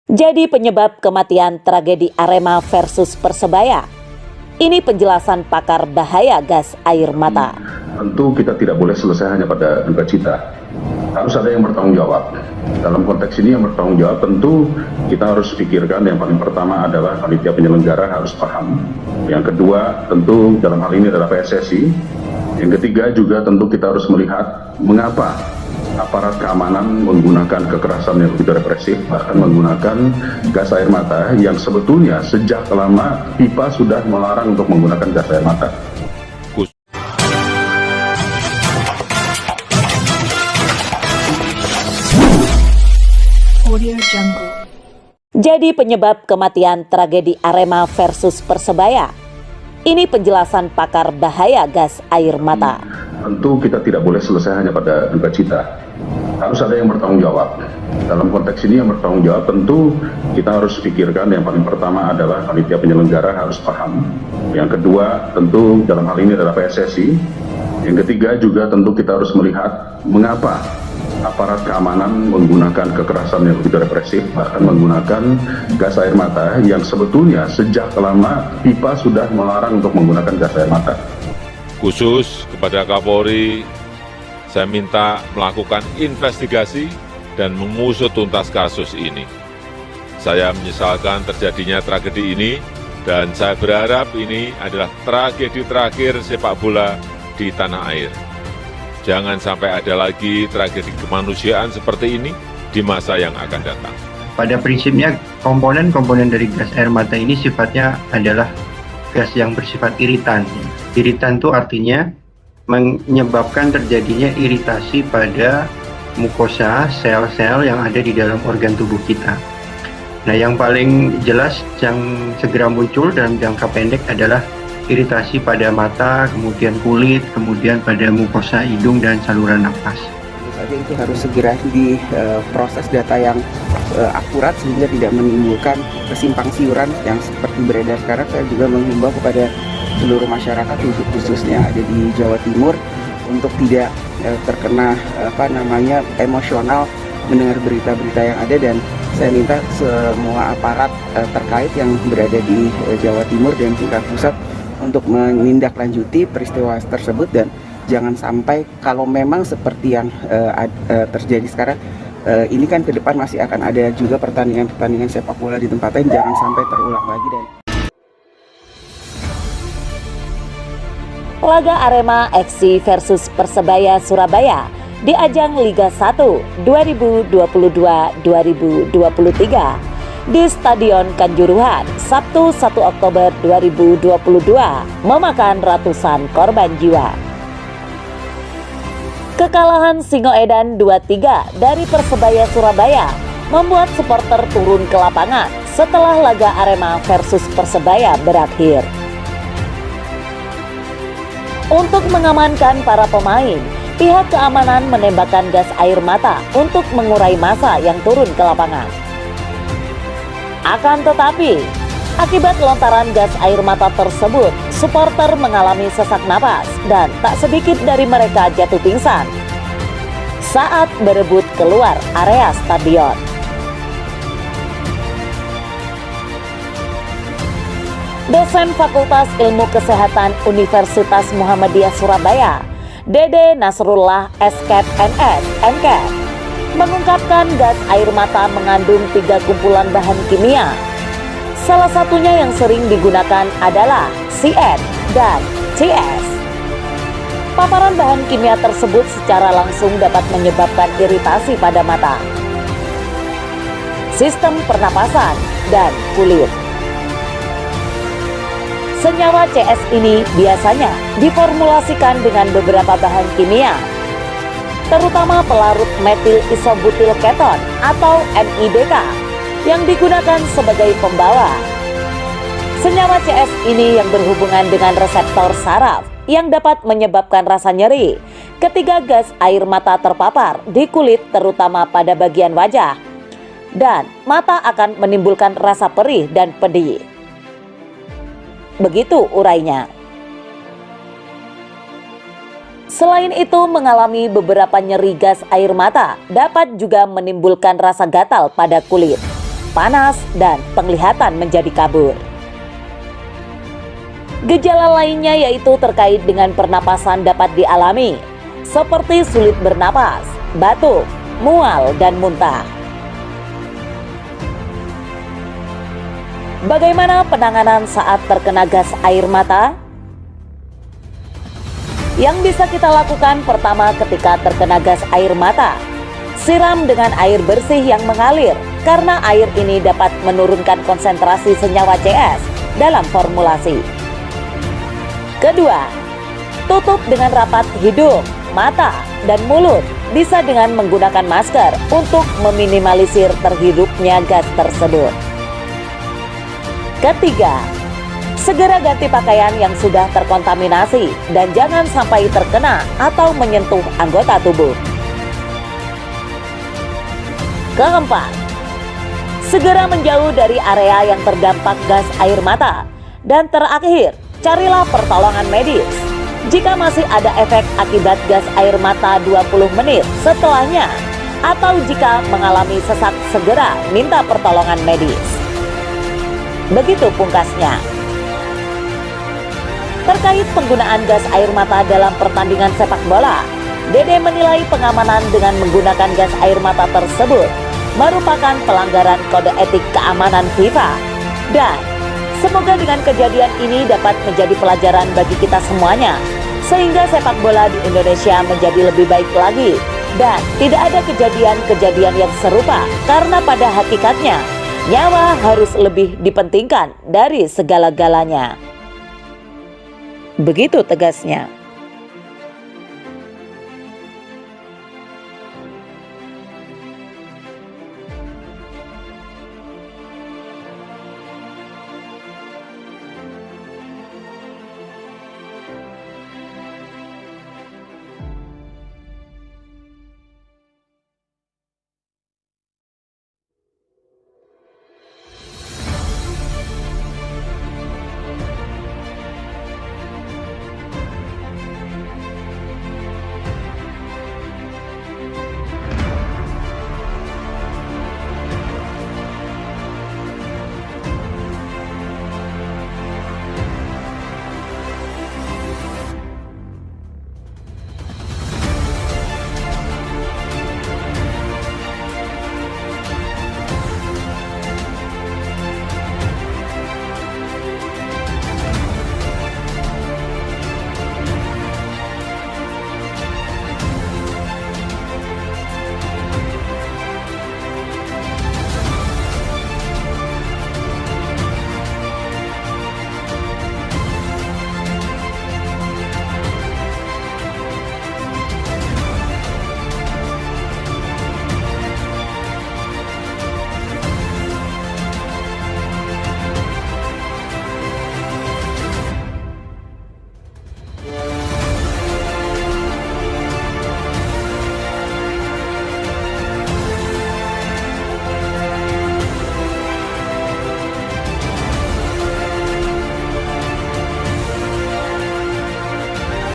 Jadi penyebab kematian tragedi Arema versus Persebaya. Ini penjelasan pakar bahaya gas air mata. Tentu kita tidak boleh selesai hanya pada duka cita. Harus ada yang bertanggung jawab. Dalam konteks ini yang bertanggung jawab tentu kita harus pikirkan yang paling pertama adalah panitia penyelenggara harus paham. Yang kedua tentu dalam hal ini adalah PSSI. Yang ketiga juga tentu kita harus melihat mengapa aparat keamanan menggunakan kekerasan yang begitu represif, bahkan menggunakan gas air mata yang sebetulnya sejak lama FIFA sudah melarang untuk menggunakan gas air mata. Jadi penyebab kematian tragedi Arema versus Persebaya. Ini penjelasan pakar bahaya gas air mata. Tentu kita tidak boleh selesai hanya pada duka cita. Harus ada yang bertanggung jawab. Dalam konteks ini yang bertanggung jawab tentu kita harus pikirkan yang paling pertama adalah panitia penyelenggara harus paham. Yang kedua tentu dalam hal ini adalah PSSI. Yang ketiga juga tentu kita harus melihat mengapa aparat keamanan menggunakan kekerasan yang begitu represif, bahkan menggunakan gas air mata yang sebetulnya sejak lama FIFA sudah melarang untuk menggunakan gas air mata. Khusus kepada Kapolri, saya minta melakukan investigasi dan mengusut tuntas kasus ini. Saya menyesalkan terjadinya tragedi ini dan saya berharap ini adalah tragedi terakhir sepak bola di tanah air. Jangan sampai ada lagi tragedi kemanusiaan seperti ini di masa yang akan datang. Pada prinsipnya komponen-komponen dari gas air mata ini sifatnya adalah gas yang bersifat iritan. Iritan itu artinya menyebabkan terjadinya iritasi pada mukosa, sel-sel yang ada di dalam organ tubuh kita. Nah, yang paling jelas yang segera muncul dalam jangka pendek adalah iritasi pada mata, kemudian kulit, kemudian pada mukosa hidung dan saluran nafas. Tentu saja itu harus segera diproses data yang akurat sehingga tidak menimbulkan kesimpang siuran yang seperti beredar sekarang. Saya juga menghimbau kepada seluruh masyarakat khususnya ada di Jawa Timur untuk tidak terkena emosional mendengar berita-berita yang ada, dan saya minta semua aparat terkait yang berada di Jawa Timur dan tingkat pusat untuk menindaklanjuti peristiwa tersebut, dan jangan sampai kalau memang seperti yang terjadi sekarang ini kan ke depan masih akan ada juga pertandingan sepak bola di tempat lain, jangan sampai terulang lagi. Dan Laga Arema FC versus Persebaya Surabaya di ajang Liga 1 2022-2023 di Stadion Kanjuruhan Sabtu 1 Oktober 2022 memakan ratusan korban jiwa. Kekalahan Singoedan 2-3 dari Persebaya Surabaya membuat supporter turun ke lapangan setelah laga Arema versus Persebaya berakhir. Untuk mengamankan para pemain, pihak keamanan menembakkan gas air mata untuk mengurai massa yang turun ke lapangan. Akan tetapi, akibat lontaran gas air mata tersebut, supporter mengalami sesak napas dan tak sedikit dari mereka jatuh pingsan saat berebut keluar area stadion. Dosen Fakultas Ilmu Kesehatan Universitas Muhammadiyah Surabaya, Dede Nasrullah Eskep NS, NKEP, mengungkapkan gas air mata mengandung 3 kumpulan bahan kimia. Salah satunya yang sering digunakan adalah CN dan CS. Paparan bahan kimia tersebut secara langsung dapat menyebabkan iritasi pada mata, sistem pernapasan, dan kulit. Senyawa CS ini biasanya diformulasikan dengan beberapa bahan kimia, terutama pelarut metil isobutil keton atau MIBK yang digunakan sebagai pembawa. Senyawa CS ini yang berhubungan dengan reseptor saraf yang dapat menyebabkan rasa nyeri ketika gas air mata terpapar di kulit, terutama pada bagian wajah, dan mata akan menimbulkan rasa perih dan pedih. Begitu urainya. Selain itu, mengalami beberapa nyeri gas air mata dapat juga menimbulkan rasa gatal pada kulit. panas, dan penglihatan menjadi kabur. Gejala lainnya yaitu terkait dengan pernapasan dapat dialami, seperti sulit bernapas, batuk, mual, dan muntah. Bagaimana penanganan saat terkena gas air mata? Yang bisa kita lakukan pertama ketika terkena gas air mata, siram dengan air bersih yang mengalir karena air ini dapat menurunkan konsentrasi senyawa CS dalam formulasi. Kedua, tutup dengan rapat hidung, mata, dan mulut, bisa dengan menggunakan masker untuk meminimalisir terhirupnya gas tersebut. Ketiga, segera ganti pakaian yang sudah terkontaminasi dan jangan sampai terkena atau menyentuh anggota tubuh. Keempat, segera menjauh dari area yang terdampak gas air mata. Dan terakhir, carilah pertolongan medis jika masih ada efek akibat gas air mata 20 menit setelahnya, atau jika mengalami sesak segera minta pertolongan medis. Begitu pungkasnya. Terkait penggunaan gas air mata dalam pertandingan sepak bola, Dede menilai pengamanan dengan menggunakan gas air mata tersebut merupakan pelanggaran kode etik keamanan FIFA. Dan semoga dengan kejadian ini dapat menjadi pelajaran bagi kita semuanya, sehingga sepak bola di Indonesia menjadi lebih baik lagi dan tidak ada kejadian-kejadian yang serupa, karena pada hakikatnya nyawa harus lebih dipentingkan dari segala-galanya. Begitu tegasnya.